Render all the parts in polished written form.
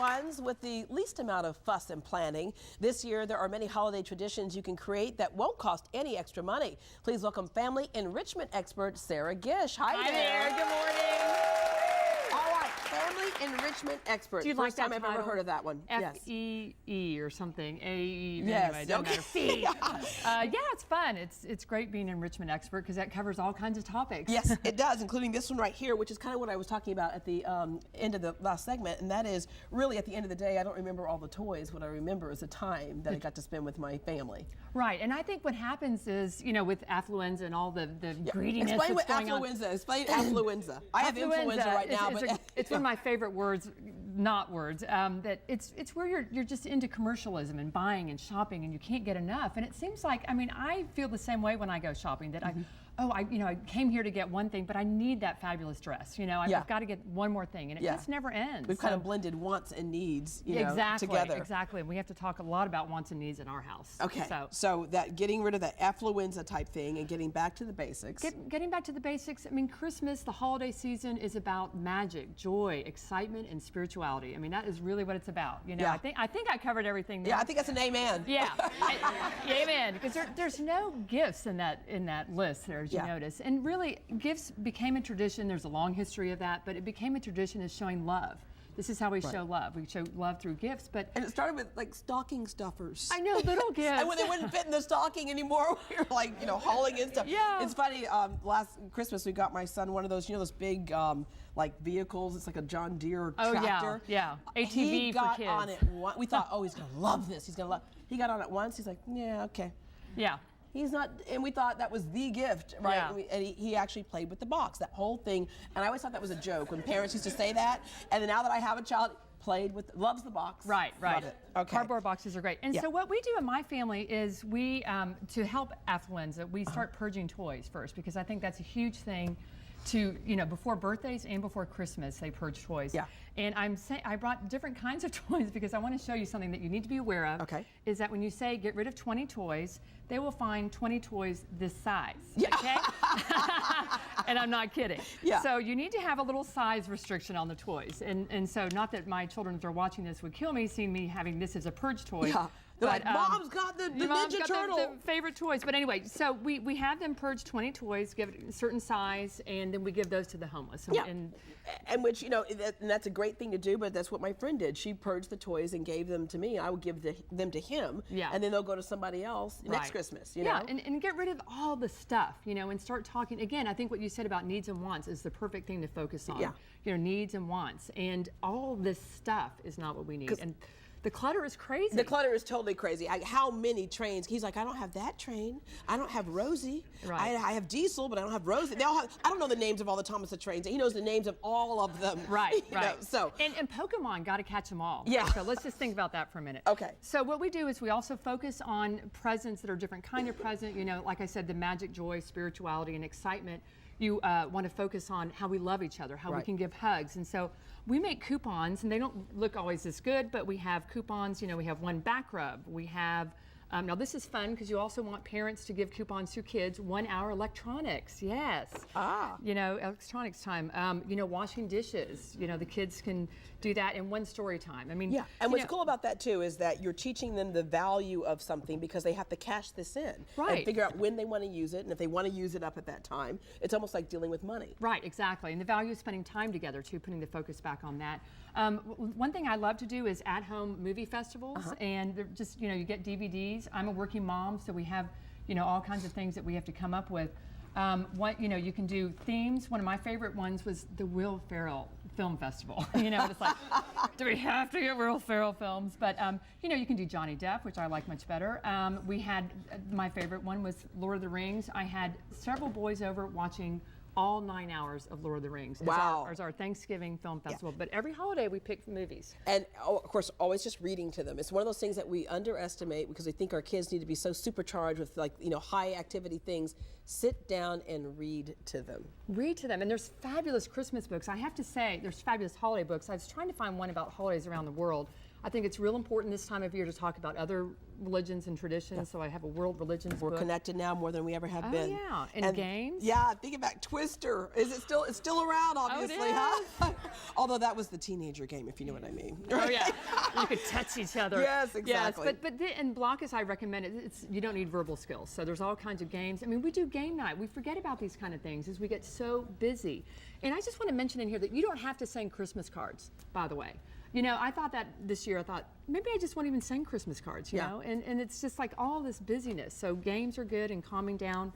ones with the least amount of fuss and planning. This year, there are many holiday traditions you can create that won't cost any extra money. Please welcome family enrichment expert Sarah Gish. Hi there. Good morning. All right, family enrichment expert. Do you First like time that I've ever title? heard of that one. F-E-E or something. A-E. Yes. Anyway, doesn't Okay. matter. C. Yeah, it's fun. It's great being an enrichment expert because that covers all kinds of topics. Yes, it does, including this one right here, which is kind of what I was talking about at the end of the last segment, and that is really at the end of the day, I don't remember all the toys. What I remember is the time that I got to spend with my family. Right, and I think what happens is, you know, with affluenza and all the greediness Explain what that's going affluenza. on. Explain affluenza. I have influenza right now, but it's one of my favorite words, not words. That it's where you're just into commercialism and buying and shopping, and you can't get enough. And it seems like, I mean, I feel the same way when I go shopping. That I came here to get one thing, but I need that fabulous dress. You know, I've got to get one more thing, and it just never ends. We've kind of blended wants and needs, you know, together. Exactly. We have to talk a lot about wants and needs in our house. Okay. So that getting rid of that affluenza type thing and getting back to the basics. Getting back to the basics. I mean, Christmas, the holiday season, is about magic, joy, excitement, and spirituality. I mean, that is really what it's about. You know, I think I covered everything there. Yeah, I think that's an amen. Yeah, amen. Because there's no gifts in that list there, as you notice. And really, gifts became a tradition. There's a long history of that, but it became a tradition as showing love. This is how we show love. We show love through gifts, and it started with like stocking stuffers. I know, little gifts. And when they wouldn't fit in the stocking anymore, we were like, you know, hauling in stuff. Yeah. It's funny. Last Christmas, we got my son one of those, you know, those big like vehicles. It's like a John Deere tractor. Yeah. ATV he got for kids. on it. We thought, oh, he's gonna love this. He's gonna love. He got on it once. He's like, yeah, okay. Yeah. He's not, and we thought that was the gift, right? Yeah. And he actually played with the box, that whole thing. And I always thought that was a joke when parents used to say that. And then now that I have a child, loves the box. Right. Love it. Okay. Cardboard boxes are great. And so what we do in my family is we, to help affluenza, we start purging toys first, because I think that's a huge thing to, you know, before birthdays and before Christmas, they purge toys. Yeah. And I brought different kinds of toys because I want to show you something that you need to be aware of. Okay. Is that when you say get rid of 20 toys, they will find 20 toys this size. Yeah. Okay? And I'm not kidding. Yeah. So you need to have a little size restriction on the toys. And so, not that my children, if they're watching this, would kill me seeing me having this as a purge toy. Yeah. But, like, Mom's got the Ninja Turtle. The favorite toys. But anyway, so we have them purge 20 toys, give it a certain size, and then we give those to the homeless. And which, you know, and that's a great thing to do, but that's what my friend did. She purged the toys and gave them to me. I would give them to him, and then they'll go to somebody else next Christmas, you know? Yeah, and get rid of all the stuff, you know, and start talking. Again, I think what you said about needs and wants is the perfect thing to focus on. Yeah. You know, needs and wants. And all this stuff is not what we need. And the clutter is crazy. The clutter is totally crazy. How many trains? He's like, I don't have that train. I don't have Rosie. Right. I have Diesel, but I don't have Rosie. They all have, I don't know the names of all the Thomas the trains. He knows the names of all of them. Right, you know, so. And Pokemon, got to catch them all. Yeah. So let's just think about that for a minute. Okay. So what we do is we also focus on presents that are different kind of present. You know, like I said, the magic, joy, spirituality, and excitement. You want to focus on how we love each other, how we can give hugs. And so we make coupons, and they don't look always as good, but we have coupons. You know, we have one back rub. We have, now this is fun because you also want parents to give coupons to kids, 1 hour electronics, yes. You know, electronics time. You know, washing dishes, you know, the kids can do that in one story time. I mean, and what's cool about that too is that you're teaching them the value of something because they have to cash this in and figure out when they want to use it, and if they want to use it up at that time. It's almost like dealing with money. Right, exactly. And the value of spending time together too, putting the focus back on that. One thing I love to do is at-home movie festivals, and they're just, you know, you get DVDs. I'm a working mom, so we have, you know, all kinds of things that we have to come up with. You know, you can do themes. One of my favorite ones was the Will Ferrell Film Festival. You know, it's like, do we have to get Will Ferrell films? But, you know, you can do Johnny Depp, which I like much better. We had, my favorite one was Lord of the Rings. I had several boys over watching all 9 hours of Lord of the Rings. Wow. As our Thanksgiving film festival. But every holiday we pick movies. And of course, always just reading to them. It's one of those things that we underestimate because we think our kids need to be so supercharged with, like, you know, high activity things. Sit down and read to them. Read to them. And there's fabulous Christmas books. I have to say, there's fabulous holiday books. I was trying to find one about holidays around the world. I think it's real important this time of year to talk about other religions and traditions. So I have a world religions We're book. connected now more than we ever have been. Yeah, and games. Yeah, thinking back, Twister. Is it still? It's still around, obviously, huh? Although that was the teenager game, if you know what I mean. Oh yeah, you could touch each other. Yes, exactly. Yes, but in Blockus, I recommend it. You don't need verbal skills, so there's all kinds of games. I mean, we do game night. We forget about these kind of things as we get so busy. And I just want to mention in here that you don't have to send Christmas cards, by the way. You know, I thought that this year, I thought, maybe I just won't even send Christmas cards, you know? And it's just like all this busyness. So games are good and calming down,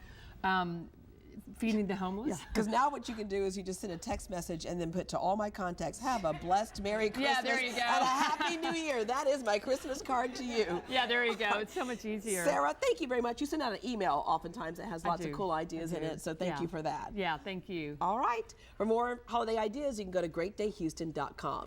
feeding the homeless. Because now what you can do is you just send a text message and then put to all my contacts, have a blessed Merry Christmas there you go. and a Happy New Year. That is my Christmas card to you. Yeah, there you go. It's so much easier. Sarah, thank you very much. You send out an email oftentimes that has lots of do. cool ideas in it, so thank you for that. Yeah, thank you. All right. For more holiday ideas, you can go to greatdayhouston.com.